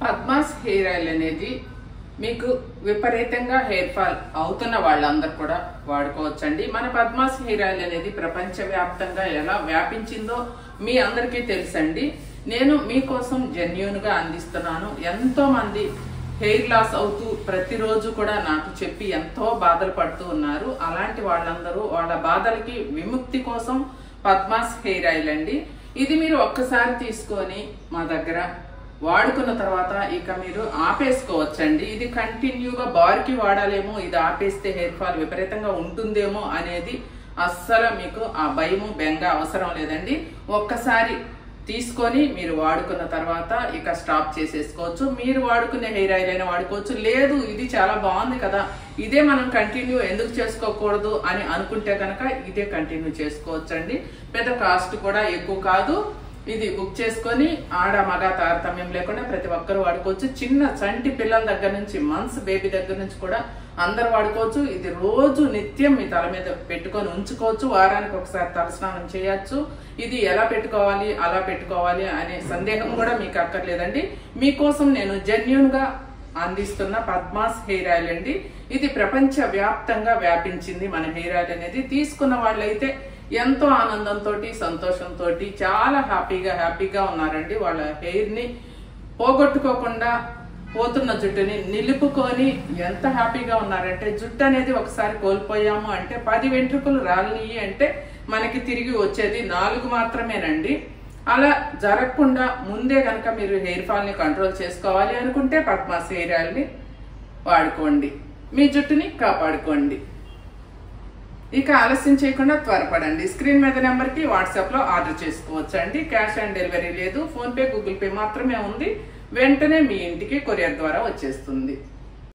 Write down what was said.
Padma's hair oil అనేది మీకు విపరీతంగా హెయిర్ ఫాల్ అవుతున్న వాళ్ళందరూ కూడా వాడుకోవచ్చండి. మన పద్మాస్ హెయిర్ ఆయిల్ అనేది ప్రపంచవ్యాప్తంగా ఎలా వ్యాపించిందో మీ అందరికీ తెలుసండి. నేను మీకోసం జెన్యూన్ గా అందిస్తున్నాను. ఎంతో మంది హెయిర్ లాస్ అవుతూ ప్రతిరోజు కూడా నాకు చెప్పి ఎంతో బాధలు పడుతూ ఉన్నారు. అలాంటి వాళ్ళందరూ వాళ్ళ బాధలకి విముక్తి కోసం పద్మాస్ హెయిర్ ఆయిల్ అండి. ఇది మీరు ఒక్కసారి తీసుకొని మా దగ్గర వాడుకున్న తర్వాత ఇక మీరు ఆపేసుకోవచ్చండి. ఇది కంటిన్యూగా బార్కి వాడాలేమో, ఇది ఆపేస్తే హెయిర్ ఫాల్ విపరీతంగా ఉంటుందేమో అనేది అస్సలు మీకు ఆ భయము బెంగ అవసరం లేదండి. ఒక్కసారి తీసుకొని మీరు వాడుకున్న తర్వాత ఇక స్టాప్ చేసేసుకోవచ్చు. మీరు వాడుకునే హెయిర్ ఆయిల్ అయినా వాడుకోవచ్చు. లేదు ఇది చాలా బాగుంది కదా, ఇదే మనం కంటిన్యూ ఎందుకు చేసుకోకూడదు అని అనుకుంటే కనుక ఇదే కంటిన్యూ చేసుకోవచ్చు అండి. పెద్ద కాస్ట్ కూడా ఎక్కువ కాదు. ఇది బుక్ చేసుకొని ఆడ మగ తారతమ్యం లేకుండా ప్రతి ఒక్కరు వాడుకోవచ్చు. చిన్న చంటి పిల్లల దగ్గర నుంచి మంత్స్ బేబీ దగ్గర నుంచి కూడా అందరు వాడుకోవచ్చు. ఇది రోజు నిత్యం మీ తల మీద పెట్టుకొని ఉంచుకోవచ్చు. వారానికి ఒకసారి తలస్నానం చేయొచ్చు. ఇది ఎలా పెట్టుకోవాలి అలా పెట్టుకోవాలి అనే సందేహం కూడా మీకు అక్కర్లేదండి. మీకోసం నేను జెన్యూన్ గా అందిస్తున్న పద్మాస్ హెయిర్ ఆయిల్ అండి. ఇది ప్రపంచ వ్యాప్తంగా వ్యాపించింది. మన హెయిర్ ఆయిల్ అనేది తీసుకున్న వాళ్ళైతే ఎంతో ఆనందంతో సంతోషంతో చాలా హ్యాపీగా ఉన్నారండి. వాళ్ళ హెయిర్ ని పోగొట్టుకోకుండా పోతున్న జుట్టుని నిలుపుకొని ఎంత హ్యాపీగా ఉన్నారంటే, జుట్టు అనేది ఒకసారి కోల్పోయాము అంటే 10 వెంట్రుకలు రాలినాయి అంటే మనకి తిరిగి వచ్చేది 4 మాత్రమేనండి. అలా జరగకుండా ముందే కనుక మీరు హెయిర్ ఫాల్ ని కంట్రోల్ చేసుకోవాలి అనుకుంటే పద్మాస్ హెయిర్ ఆయిల్ ని వాడుకోండి. మీ జుట్టుని కాపాడుకోండి. ఇక ఆలస్యం చేయకుండా త్వరపడండి. స్క్రీన్ మీద నెంబర్ కి వాట్సాప్ లో ఆర్డర్ చేసుకోవచ్చు అండి. క్యాష్ ఆన్ డెలివరీ లేదు. ఫోన్ పే, గూగుల్ పే మాత్రమే ఉంది. వెంటనే మీ ఇంటికి కొరియర్ ద్వారా వచ్చేస్తుంది.